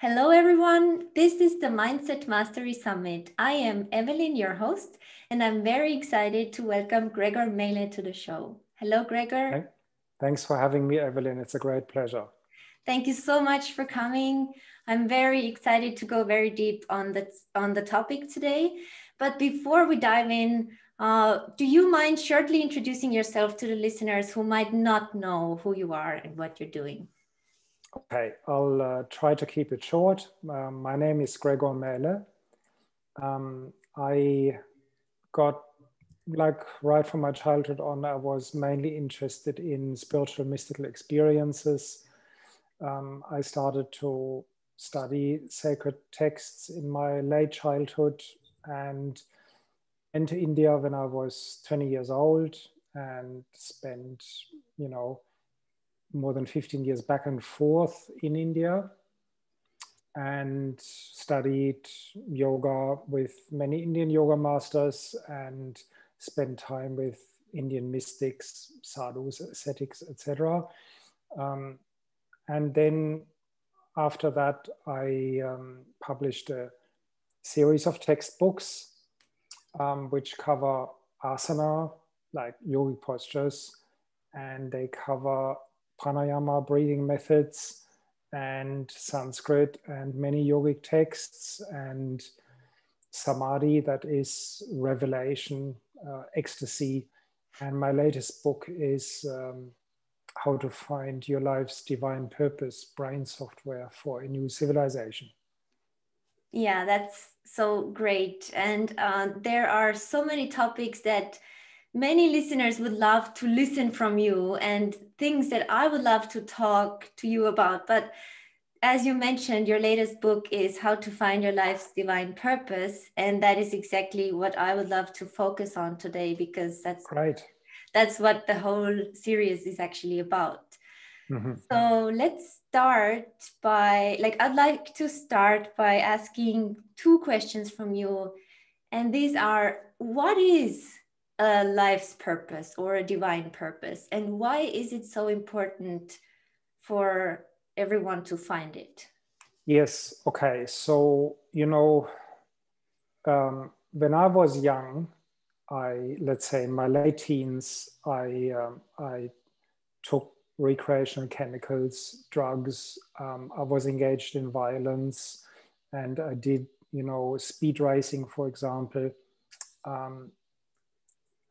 Hello, everyone. This is the Mindset Mastery Summit. I am Evelin, your host, and I'm very excited to welcome Gregor Maehle to the show. Hello, Gregor. Thanks for having me, Evelyn. It's a great pleasure. Thank you so much for coming. I'm very excited to go very deep on the topic today. But before we dive in, do you mind shortly introducing yourself to the listeners who might not know who you are and what you're doing? Okay, I'll try to keep it short. My name is Gregor Maehle. I got, right from my childhood on, I was mainly interested in spiritual mystical experiences. I started to study sacred texts in my late childhood and went to India when I was 20 years old and spent, more than 15 years back and forth in India and studied yoga with many Indian yoga masters and spent time with Indian mystics, sadhus, ascetics, etc. And then after that, I published a series of textbooks which cover asana, like yogic postures, and they cover pranayama, breathing methods, and Sanskrit, and many yogic texts, and samadhi, that is revelation, ecstasy. And my latest book is How to Find Your Life's Divine Purpose, Brain Software for a New Civilization. Yeah, that's so great. And there are so many topics that many listeners would love to listen from you and things that I would love to talk to you about. But as you mentioned, your latest book is How to Find Your Life's Divine Purpose. And that is exactly what I would love to focus on today, because that's Great. That's what the whole series is actually about. Mm-hmm. So let's start by, I'd like to start by asking two questions from you. And these are, what is a life's purpose or a divine purpose? And why is it so important for everyone to find it? Yes. Okay. So, when I was young, let's say in my late teens, I took recreational chemicals, drugs. I was engaged in violence, and I did, speed racing, for example.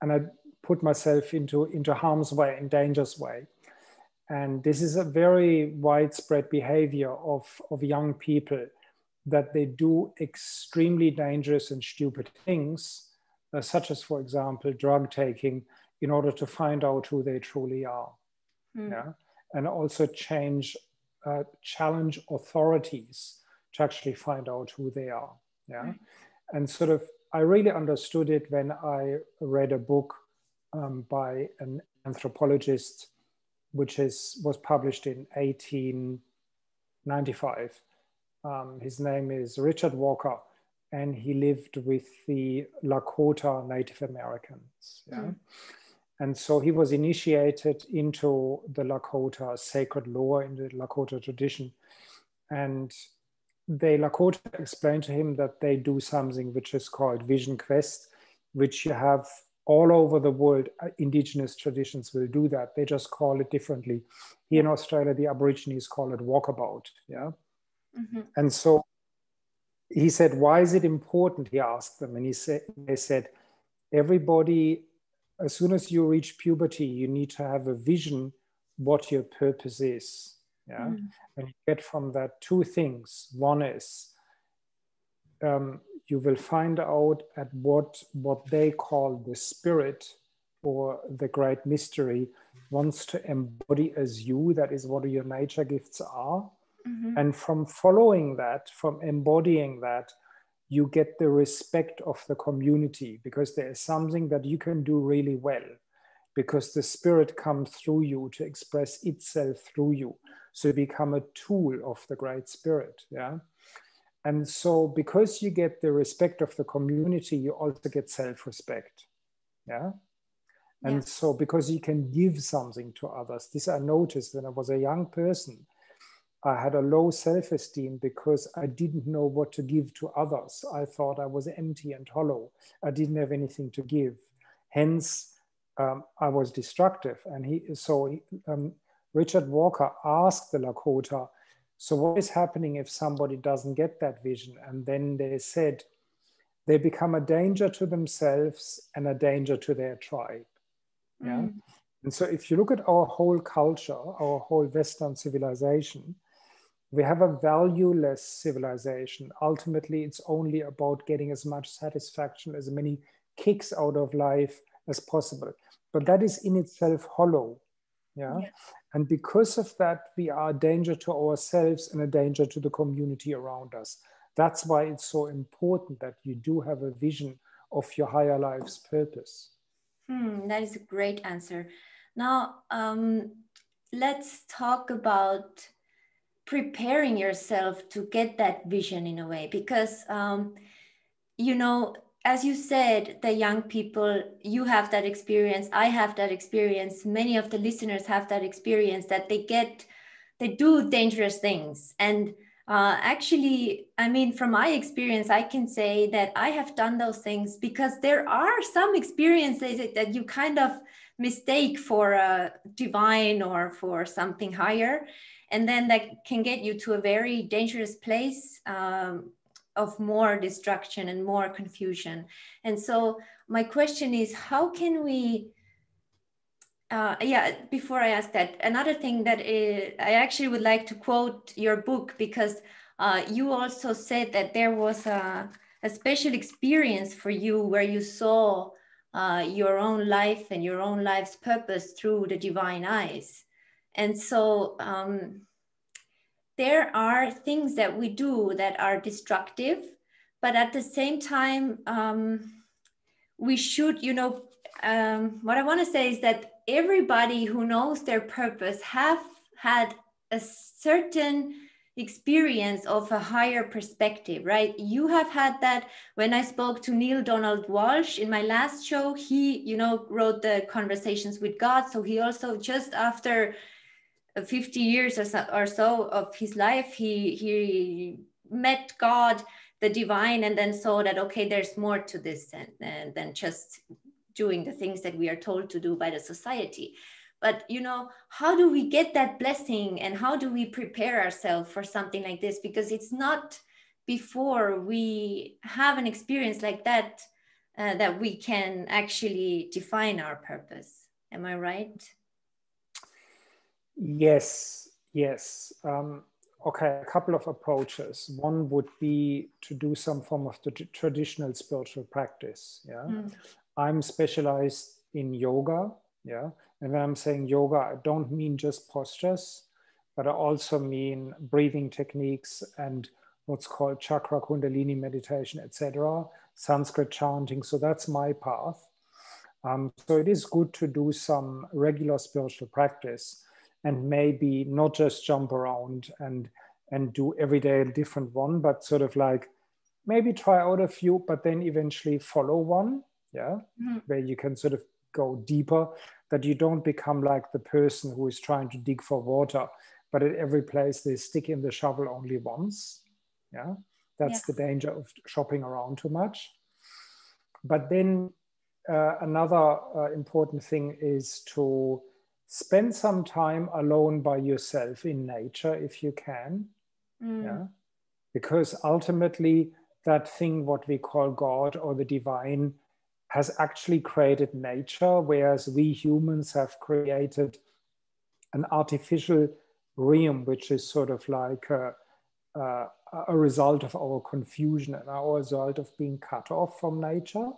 And I put myself into harm's way, in danger's way. And this is a very widespread behavior of young people, that they do extremely dangerous and stupid things, such as, for example, drug taking, in order to find out who they truly are. Yeah? And also challenge authorities to actually find out who they are. Yeah? And sort of, I really understood it when I read a book by an anthropologist, which was published in 1895. His name is Richard Walker, and he lived with the Lakota Native Americans. Yeah? And so he was initiated into the Lakota sacred lore, in the Lakota tradition. And the Lakota explained to him that they do something which is called vision quest, which you have all over the world. Indigenous traditions will do that. They just call it differently. Here in Australia, the Aborigines call it walkabout. Yeah. Mm-hmm. And so he said, why is it important? He asked them. And they said, everybody, as soon as you reach puberty, you need to have a vision what your purpose is. Yeah. Mm. And you get from that two things. One is you will find out at what they call the spirit, or the great mystery, wants to embody as you. That is what your nature gifts are. Mm-hmm. And from following that, from embodying that, you get the respect of the community, because there is something that you can do really well, because the spirit comes through you to express itself through you. So you become a tool of the great spirit. Yeah. And so because you get the respect of the community, you also get self-respect. Yeah. And so because you can give something to others, this I noticed when I was a young person, I had a low self-esteem because I didn't know what to give to others. I thought I was empty and hollow. I didn't have anything to give. Hence, I was destructive. And Richard Walker asked the Lakota, so what is happening if somebody doesn't get that vision? And then they said, they become a danger to themselves and a danger to their tribe. Yeah. And so if you look at our whole culture, our whole Western civilization, we have a valueless civilization. Ultimately, it's only about getting as much satisfaction, as many kicks out of life as possible. But that is in itself hollow. Yeah. And because of that, we are a danger to ourselves and a danger to the community around us. That's why it's so important that you do have a vision of your higher life's purpose. That is a great answer. Now, let's talk about preparing yourself to get that vision in a way, because, you know, as you said, the young people, you have that experience, I have that experience, many of the listeners have that experience, that they do dangerous things. And actually, I mean, from my experience, I can say that I have done those things because there are some experiences that you kind of mistake for a divine or for something higher. And then that can get you to a very dangerous place of more destruction and more confusion. And so my question is, how can we, before I ask that, another thing that I actually would like to quote your book, because you also said that there was a special experience for you where you saw your own life and your own life's purpose through the divine eyes. And so there are things that we do that are destructive, but at the same time, we should, you know, what I want to say is that everybody who knows their purpose have had a certain experience of a higher perspective, right? You have had that. When I spoke to Neil Donald Walsh in my last show, he, you know, wrote the Conversations with God. So he also, just after 50 years or so of his life, he met God, the divine, and then saw that, okay, there's more to this than just doing the things that we are told to do by the society. But, you know, how do we get that blessing, and how do we prepare ourselves for something like this? Because it's not before we have an experience like that that we can actually define our purpose. Am I right? Yes. Okay, a couple of approaches. One would be to do some form of the traditional spiritual practice. Yeah, I'm specialized in yoga. Yeah, and when I'm saying yoga, I don't mean just postures, but I also mean breathing techniques and what's called chakra kundalini meditation, etc. Sanskrit chanting. So that's my path. So it is good to do some regular spiritual practice, and maybe not just jump around and do every day a different one, but sort of like maybe try out a few, but then eventually follow one, where you can sort of go deeper, that you don't become like the person who is trying to dig for water, but at every place they stick in the shovel only once. That's the danger of shopping around too much. But then another important thing is to spend some time alone by yourself in nature if you can. Because ultimately that thing, what we call God or the divine, has actually created nature, whereas we humans have created an artificial realm, which is sort of like a result of our confusion and our result of being cut off from nature.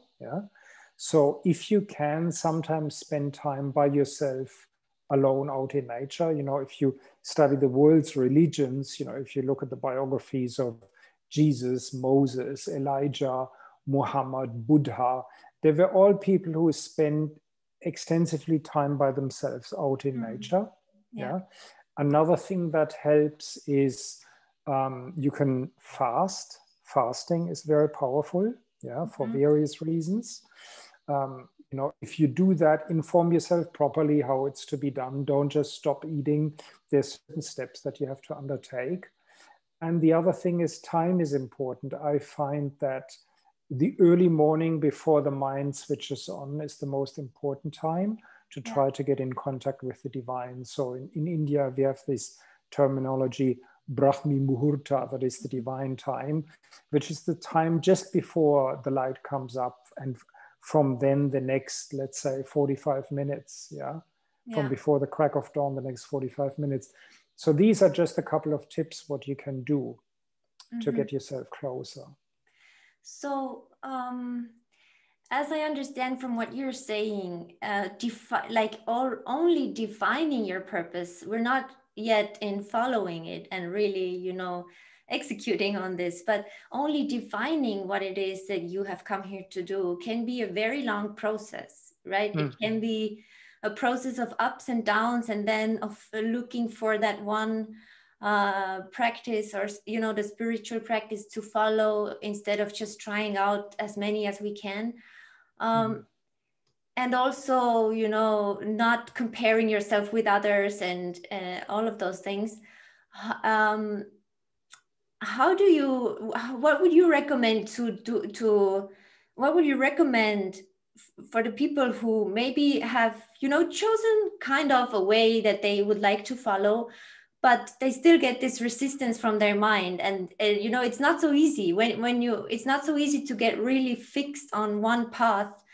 So if you can sometimes spend time by yourself alone out in nature, you know, if you study the world's religions, you know, if you look at the biographies of Jesus, Moses, Elijah, Muhammad, Buddha, they were all people who spent extensively time by themselves out in nature. Another thing that helps is you can fast. Fasting is very powerful, for various reasons. if you do that, inform yourself properly how it's to be done. Don't just stop eating. There's certain steps that you have to undertake. And the other thing is time is important. I find that the early morning before the mind switches on is the most important time to try to get in contact with the divine. So in India, we have this terminology, Brahmi Muhurta, that is the divine time, which is the time just before the light comes up. And from then the next, let's say 45 minutes, from before the crack of dawn, the next 45 minutes. So these are just a couple of tips what you can do to get yourself closer. So as I understand from what you're saying, only defining your purpose, we're not yet in following it and really, executing on this, but only defining what it is that you have come here to do can be a very long process, right? It can be a process of ups and downs, and then of looking for that one practice, or the spiritual practice to follow, instead of just trying out as many as we can. And also, not comparing yourself with others and all of those things. What would you recommend what would you recommend for the people who maybe have, chosen kind of a way that they would like to follow, but they still get this resistance from their mind, and it's not so easy it's not so easy to get really fixed on one path,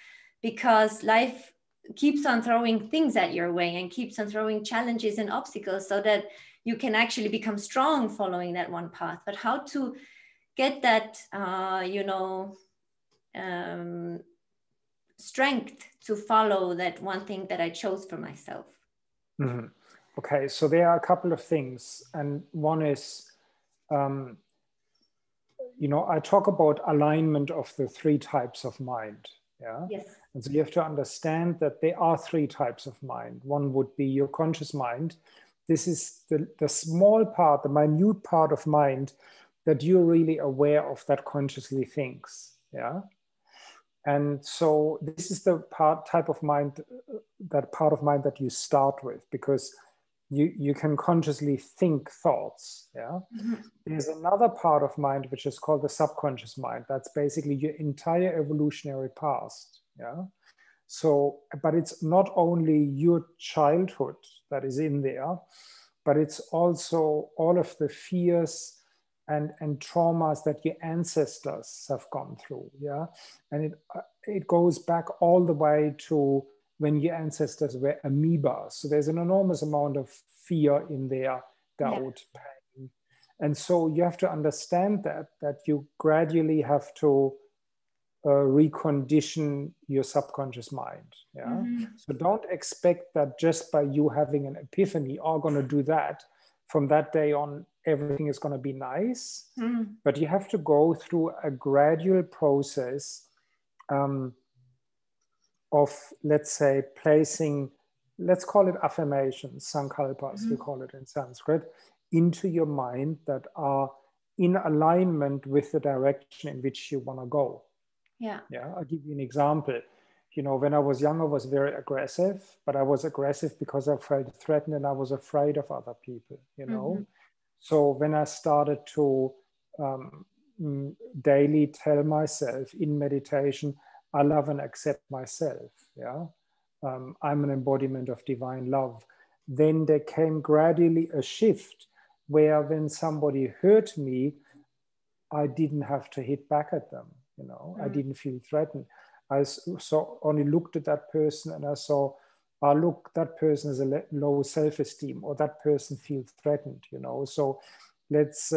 because life keeps on throwing things at your way and keeps on throwing challenges and obstacles, so that you can actually become strong following that one path. But how to get that, strength to follow that one thing that I chose for myself? Okay, so there are a couple of things. And one is, I talk about alignment of the three types of mind. Yeah. Yes. And so you have to understand that there are three types of mind. One would be your conscious mind. This is the small part, the minute part of mind that you're really aware of, that consciously thinks. Yeah. And so this is the type of mind, that part of mind that you start with, because you can consciously think thoughts. Yeah. There's another part of mind which is called the subconscious mind. That's basically your entire evolutionary past. Yeah. So, but it's not only your childhood that is in there, but it's also all of the fears and traumas that your ancestors have gone through. Yeah. And it goes back all the way to when your ancestors were amoebas. So there's an enormous amount of fear in there, doubt, pain. And so you have to understand that you gradually have to recondition your subconscious mind. Yeah. So don't expect that just by you having an epiphany, going to do that, from that day on, everything is going to be nice. But you have to go through a gradual process of, let's say, placing, let's call it affirmations, sankalpas, we call it in Sanskrit, into your mind that are in alignment with the direction in which you want to go. Yeah. I'll give you an example. When I was young, I was very aggressive, but I was aggressive because I felt threatened and I was afraid of other people, So when I started to daily tell myself in meditation, I love and accept myself. Yeah. I'm an embodiment of divine love. Then there came gradually a shift where when somebody hurt me, I didn't have to hit back at them. I didn't feel threatened. I only looked at that person and I saw, look, that person has a low self-esteem, or that person feels threatened, So let's,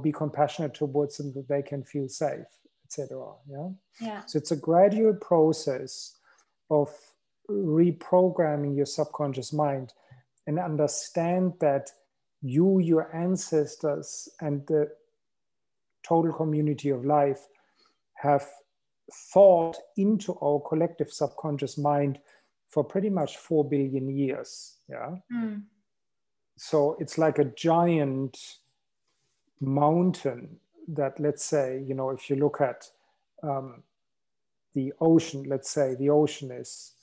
be compassionate towards them that they can feel safe, etc. Yeah. So it's a gradual process of reprogramming your subconscious mind, and understand that you, your ancestors, and the total community of life have thought into our collective subconscious mind for pretty much 4 billion years. Yeah. So it's like a giant mountain that, let's say, if you look at the ocean, let's say the ocean is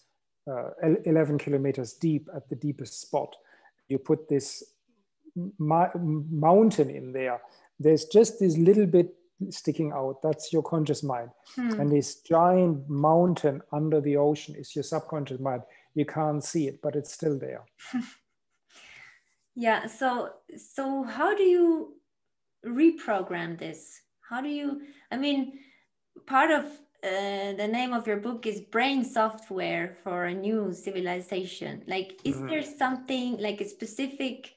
11 kilometers deep at the deepest spot. You put this mountain in there. There's just this little bit sticking out. That's your conscious mind. And this giant mountain under the ocean is your subconscious mind. You can't see it, but it's still there. Yeah. So how do you reprogram this? How do you, I mean, part of the name of your book is Brain Software for a New Civilization. Like, is there something like a specific,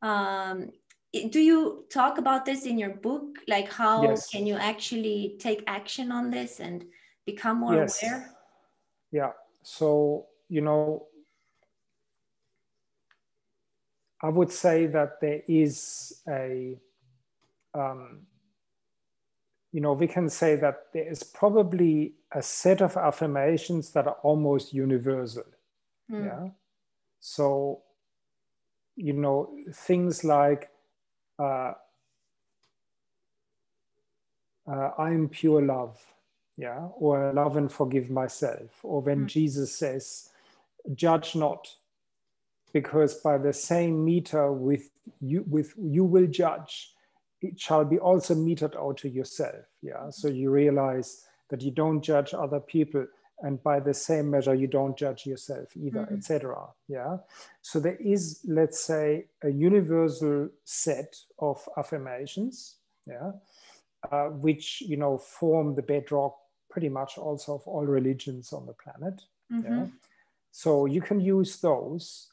do you talk about this in your book? Like, how can you actually take action on this and become more aware? Yeah. So, you know, I would say that there is a, you know, we can say that there is probably a set of affirmations that are almost universal. Yeah. So, you know, things like, I'm pure love. Yeah. Or love and forgive myself. Or when Jesus says, judge not, because by the same meter with you will judge, it shall be also metered out to yourself. Yeah. So you realize that you don't judge other people, and by the same measure you don't judge yourself either, etc. Yeah. So there is, let's say, a universal set of affirmations, yeah, which, you know, form the bedrock pretty much also of all religions on the planet. Yeah. So you can use those,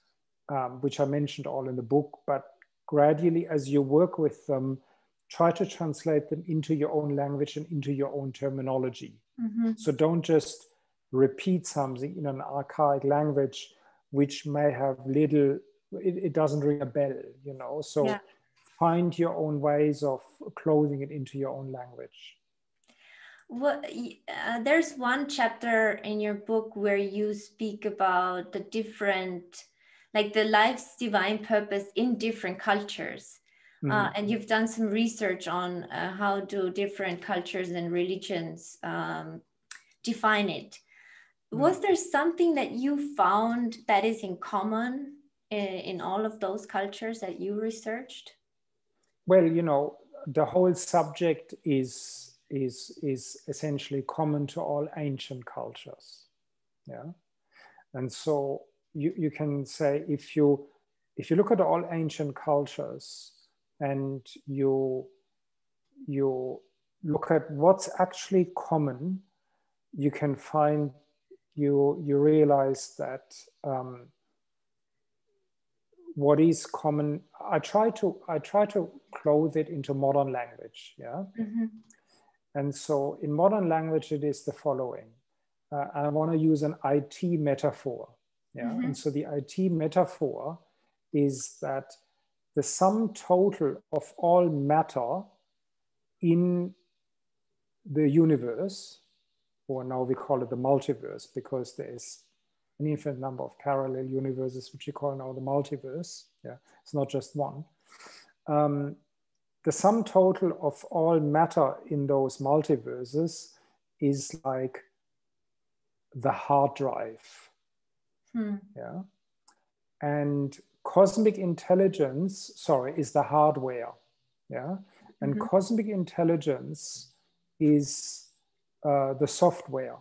which I mentioned all in the book, but gradually as you work with them, try to translate them into your own language and into your own terminology. So don't just repeat something in an archaic language, which may have little, it doesn't ring a bell, you know. So find your own ways of clothing it into your own language. Well, there's one chapter in your book where you speak about the different, like the life's divine purpose in different cultures. And you've done some research on how do different cultures and religions define it. Was there something that you found that is in common in all of those cultures that you researched? Well, you know, the whole subject is essentially common to all ancient cultures. Yeah. And so you can say, if you look at all ancient cultures and you look at what's actually common, you can find, you realize that what is common, I try to clothe it into modern language. Yeah. And so in modern language, it is the following. I want to use an IT metaphor. Yeah. And so the IT metaphor is that the sum total of all matter in the universe, or now we call it the multiverse, because there is an infinite number of parallel universes, which we call now the multiverse. Yeah. It's not just one. The sum total of all matter in those multiverses is like the hard drive. Yeah. And cosmic intelligence, is the hardware. Yeah. And cosmic intelligence is the software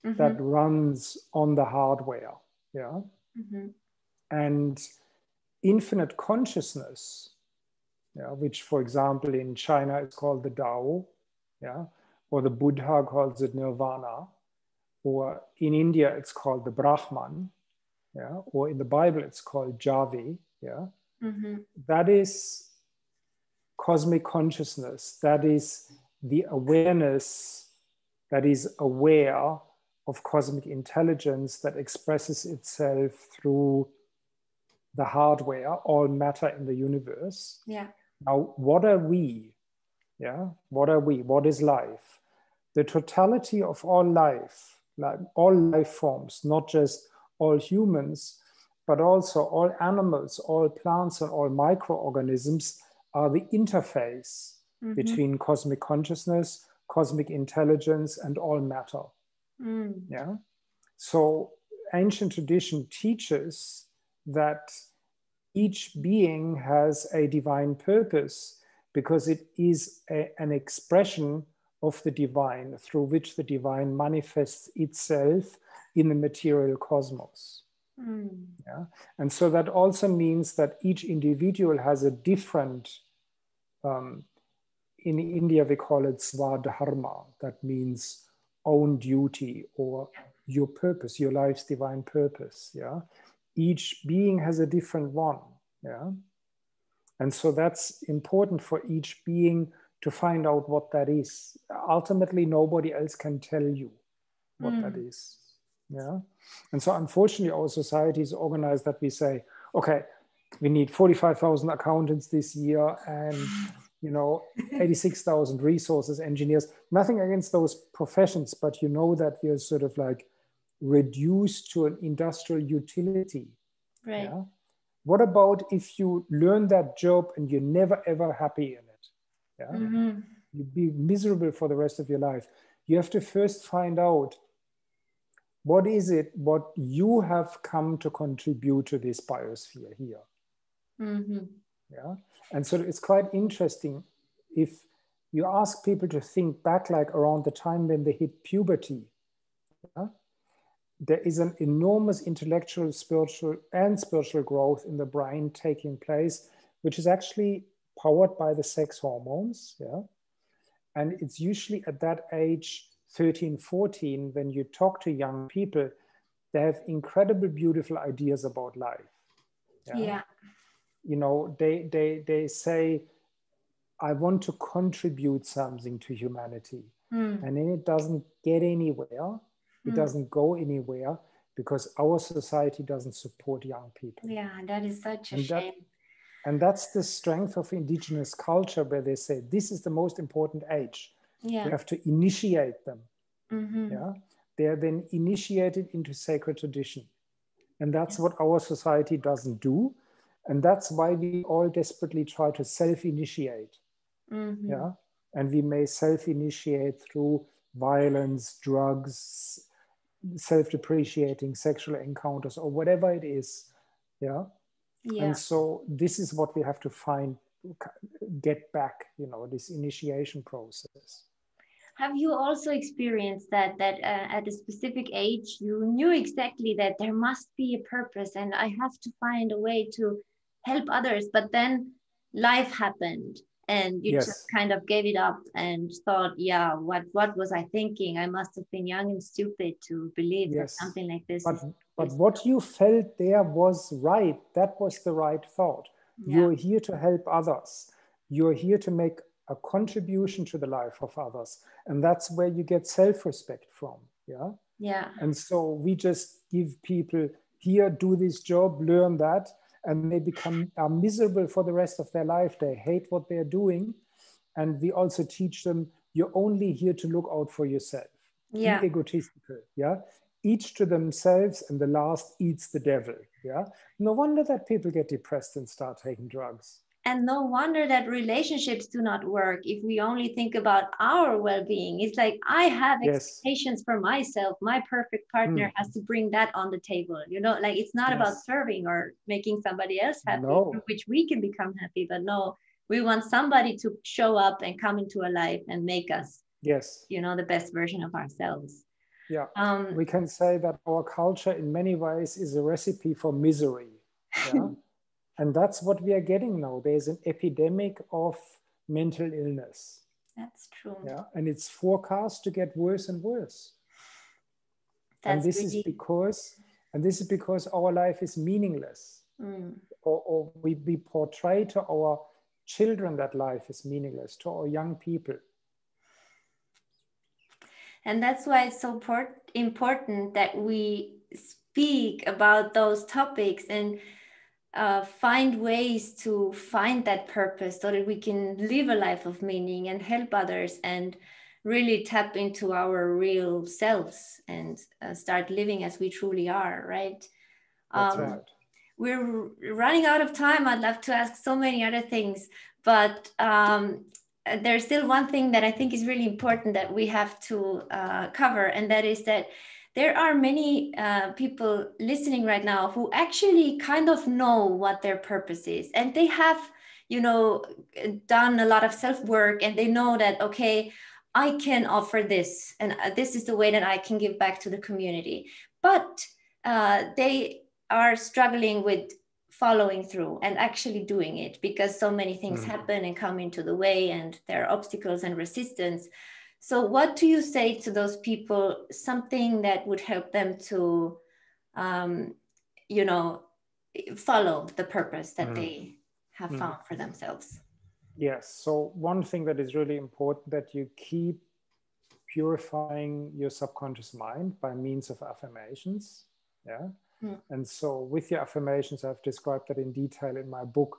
that runs on the hardware. Yeah. And infinite consciousness, yeah, which, for example, in China is called the Tao, yeah, or the Buddha calls it Nirvana, or in India it's called the Brahman, yeah, or in the Bible it's called Jahwe, yeah. That is cosmic consciousness. That is the awareness that is aware of cosmic intelligence that expresses itself through the hardware, all matter in the universe. Yeah. Now, what are we? Yeah, what are we? What is life? The totality of all life, like all life forms, not just all humans, but also all animals, all plants, and all microorganisms are the interface between cosmic consciousness, cosmic intelligence, and all matter. Yeah. So ancient tradition teaches that each being has a divine purpose because it is an expression of the divine through which the divine manifests itself in the material cosmos. Yeah? And so that also means that each individual has a different, in India we call it swadharma, that means own duty or your purpose, your life's divine purpose. Yeah, each being has a different one. Yeah, and so that's important for each being to find out what that is. Ultimately, nobody else can tell you what that is. Yeah, and so unfortunately, our society is organized that we say, okay, we need 45,000 accountants this year, and 86,000 resources engineers. Nothing against those professions, but you know that we are sort of like reduced to an industrial utility. Right. Yeah? What about if you learn that job and you're never ever happy in it? Yeah? You'd be miserable for the rest of your life. You have to first find out what is it, what you have come to contribute to this biosphere here. Yeah, and so it's quite interesting if you ask people to think back, like around the time when they hit puberty. Yeah, there is an enormous intellectual, spiritual growth in the brain taking place, which is actually powered by the sex hormones. Yeah, and it's usually at that age, 13, 14, when you talk to young people, they have incredible, beautiful ideas about life. Yeah. They say, I want to contribute something to humanity. And then it doesn't get anywhere. It doesn't go anywhere because our society doesn't support young people. Yeah, that is such a shame. And that's the strength of indigenous culture, where they say, this is the most important age. Yeah. We have to initiate them. Yeah, they are then initiated into sacred tradition. And that's what our society doesn't do. And that's why we all desperately try to self-initiate. Yeah, and we may self-initiate through violence, drugs, self-depreciating sexual encounters, or whatever it is. Yeah. And so this is what we have to get back, this initiation process. Have you also experienced that at a specific age, you knew exactly that there must be a purpose and I have to find a way to help others, but then life happened and you just kind of gave it up and thought, yeah, what was I thinking? I must have been young and stupid to believe that something like this But what you felt there was right. That was the right thought. You're here to help others. You're here to make a contribution to the life of others. And that's where you get self-respect from. Yeah. Yeah. And so we just give people here, do this job, learn that, and they are miserable for the rest of their life. They hate what they're doing. And we also teach them, you're only here to look out for yourself. Yeah. Be egotistical. Yeah. Each to themselves, and the last eats the devil. Yeah. No wonder that people get depressed and start taking drugs. And no wonder that relationships do not work if we only think about our well-being. It's like, I have expectations for myself. My perfect partner has to bring that on the table. Like it's not about serving or making somebody else happy, through which we can become happy. But no, we want somebody to show up and come into our life and make us, the best version of ourselves. Yeah, we can say that our culture in many ways is a recipe for misery. Yeah. And that's what we are getting now. There's an epidemic of mental illness. That's true. Yeah, and it's forecast to get worse and worse. And this is because our life is meaningless. Or we portray to our children that life is meaningless, to our young people. And that's why it's so important that we speak about those topics and find ways to find that purpose so that we can live a life of meaning and help others and really tap into our real selves and start living as we truly are, right? That's right. We're running out of time. I'd love to ask so many other things, but there's still one thing that I think is really important that we have to cover, and that is that there are many people listening right now who actually kind of know what their purpose is, and they have, you know, done a lot of self-work, and they know that, okay, I can offer this, and this is the way that I can give back to the community. But they are struggling with following through and actually doing it, because so many things happen and come into the way, and there are obstacles and resistance. So what do you say to those people, something that would help them to, you know, follow the purpose that they have found for themselves? Yes. So one thing that is really important, that you keep purifying your subconscious mind by means of affirmations. Yeah. And so with your affirmations, I've described that in detail in my book.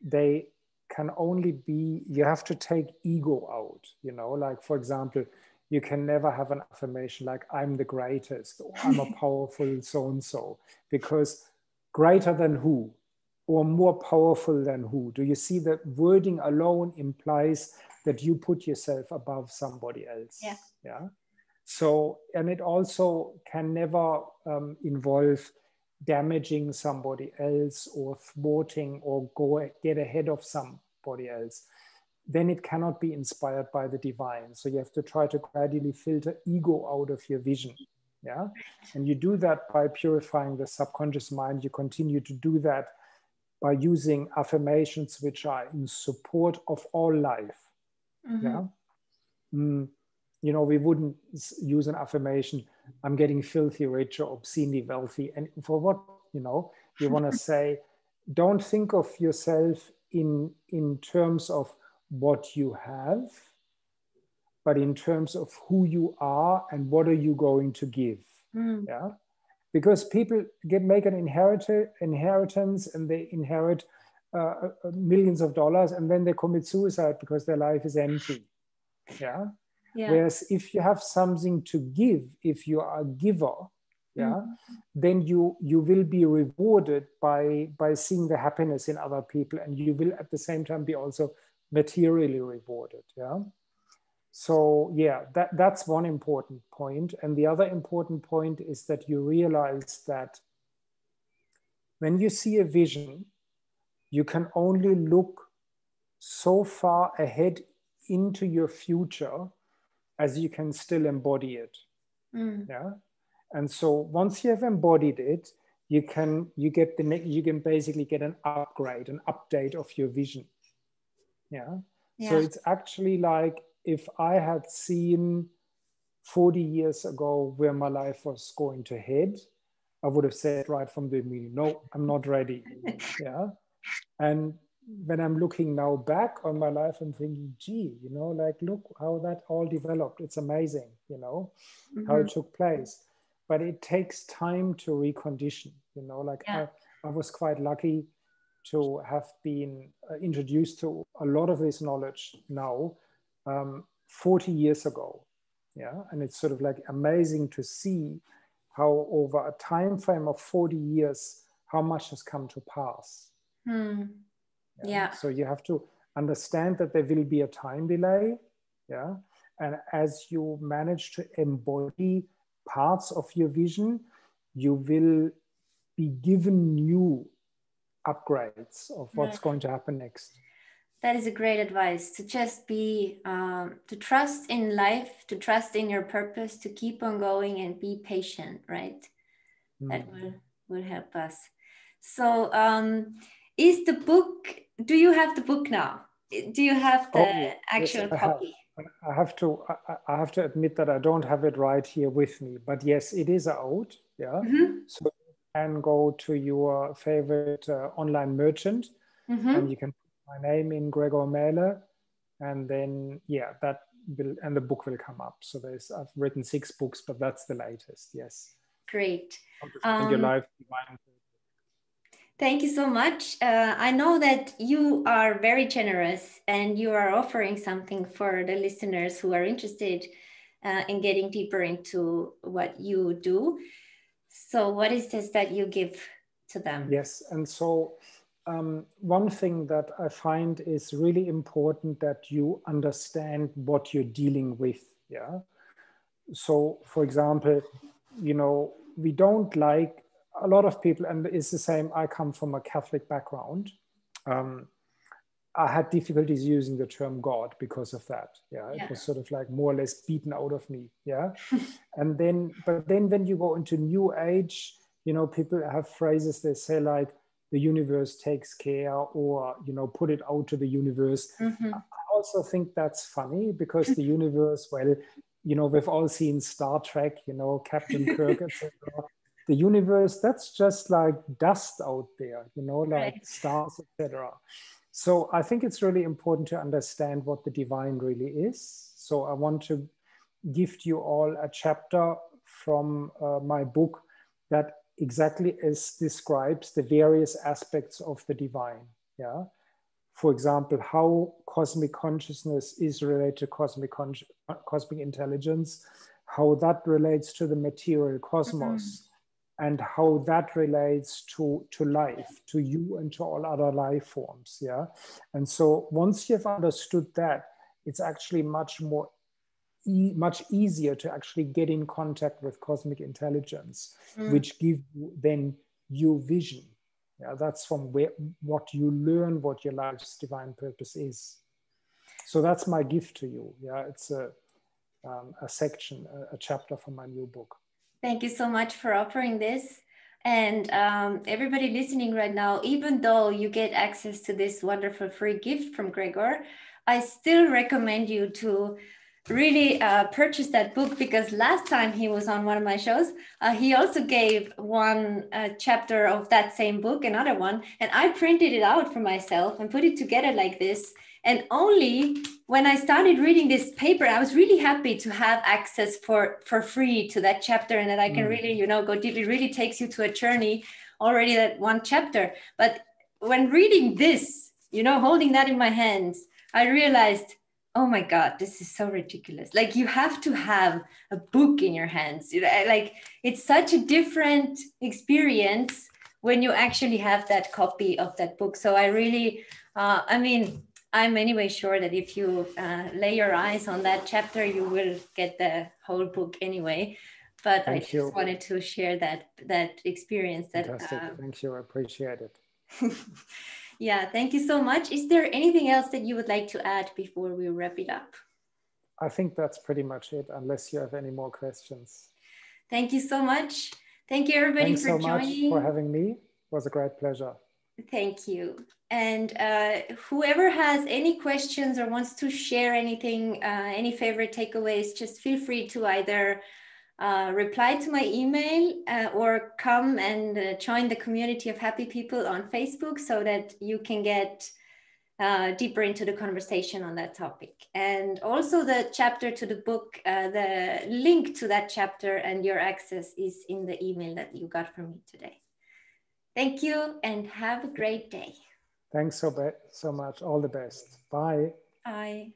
They can only be, you have to take ego out, you know, like, for example, you can never have an affirmation like, I'm the greatest, or I'm a powerful so-and-so, because greater than who, or more powerful than who? Do you see that wording alone implies that you put yourself above somebody else? Yeah. Yeah. So, and it also can never involve damaging somebody else, or thwarting, or get ahead of somebody else. Then it cannot be inspired by the divine. So you have to try to gradually filter ego out of your vision. Yeah. And you do that by purifying the subconscious mind. You continue to do that by using affirmations which are in support of all life. Yeah. You know, we wouldn't use an affirmation, I'm getting filthy rich or obscenely wealthy. And for what, you know, you want to say, don't think of yourself in terms of what you have, but in terms of who you are and what are you going to give. Yeah. Because people make an inheritance, and they inherit millions of dollars, and then they commit suicide because their life is empty. Yeah. Yeah. Whereas if you have something to give, if you are a giver, yeah, then you will be rewarded by seeing the happiness in other people, and you will at the same time be also materially rewarded. Yeah. So yeah, that's one important point. And the other important point is that you realize that when you see a vision, you can only look so far ahead into your future as you can still embody it. Yeah. And so once you have embodied it, you can basically get an upgrade, an update of your vision. Yeah. So it's actually like, if I had seen 40 years ago where my life was going to head, I would have said right from the beginning, no, I'm not ready. Yeah. And when I'm looking now back on my life, I'm thinking, gee, you know, like, look how that all developed. It's amazing, you know, how it took place. But it takes time to recondition, you know, like I was quite lucky to have been introduced to a lot of this knowledge now 40 years ago. Yeah. And it's sort of like amazing to see how over a time frame of 40 years, how much has come to pass. Yeah. So you have to understand that there will be a time delay. Yeah. And as you manage to embody parts of your vision, you will be given new upgrades of what's going to happen next. That is a great advice, to just be, to trust in life, to trust in your purpose, to keep on going and be patient, right? That will help us. So is the book, do you have the book now? Do you have the actual copy? I have to admit that I don't have it right here with me, but yes, it is out. Yeah. So you can go to your favorite online merchant, and you can put my name in, Gregor Maehle, and then that will, and the book will come up. So I've written 6 books, but that's the latest. Yes. Great. How to find your life divine. Thank you so much. I know that you are very generous, and you are offering something for the listeners who are interested in getting deeper into what you do. So what is this that you give to them? Yes, and so one thing that I find is really important, that you understand what you're dealing with. Yeah. So, for example, you know, we don't like, a lot of people, and it's the same, I come from a Catholic background. I had difficulties using the term God because of that. Yeah, it was sort of like more or less beaten out of me. Yeah. And then, but then when you go into New Age, you know, people have phrases, they say like, the universe takes care, or, you know, put it out to the universe. Mm-hmm. I also think that's funny, because the universe, well, you know, we've all seen Star Trek, you know, Captain Kirk, etc. The universe, that's just like dust out there, you know, like stars, etc. So I think it's really important to understand what the divine really is. So I want to gift you all a chapter from my book that exactly as describes the various aspects of the divine. Yeah. For example, how cosmic consciousness is related to cosmic intelligence, how that relates to the material cosmos, and how that relates to life, to you and to all other life forms. Yeah. And so once you've understood that, it's actually much easier to actually get in contact with cosmic intelligence, which gives you then your vision. Yeah, that's from what you learn, what your life's divine purpose is. So that's my gift to you. Yeah, it's a section, a chapter from my new book. Thank you so much for offering this. And everybody listening right now, even though you get access to this wonderful free gift from Gregor, I still recommend you to really purchase that book, because last time he was on one of my shows, he also gave one chapter of that same book, another one, and I printed it out for myself and put it together like this. And only when I started reading this paper, I was really happy to have access for free to that chapter, and that I can really, you know, go deep. It really takes you to a journey already, that one chapter. But when reading this, you know, holding that in my hands, I realized, oh my God, this is so ridiculous. Like, you have to have a book in your hands. Like, it's such a different experience when you actually have that copy of that book. So I really, I mean, I'm anyway sure that if you lay your eyes on that chapter, you will get the whole book anyway. But Thank you. Wanted to share that experience. Fantastic. Thank you. I appreciate it. Yeah, thank you so much. Is there anything else that you would like to add before we wrap it up? I think that's pretty much it, unless you have any more questions. Thank you so much. Thank you, everybody, Thanks for so much joining. for having me. It was a great pleasure. Thank you. And whoever has any questions or wants to share anything, any favorite takeaways, just feel free to either reply to my email or come and join the community of happy people on Facebook, so that you can get deeper into the conversation on that topic. And also the chapter to the book, the link to that chapter and your access is in the email that you got from me today. Thank you and have a great day. Thanks so much. All the best. Bye. Bye.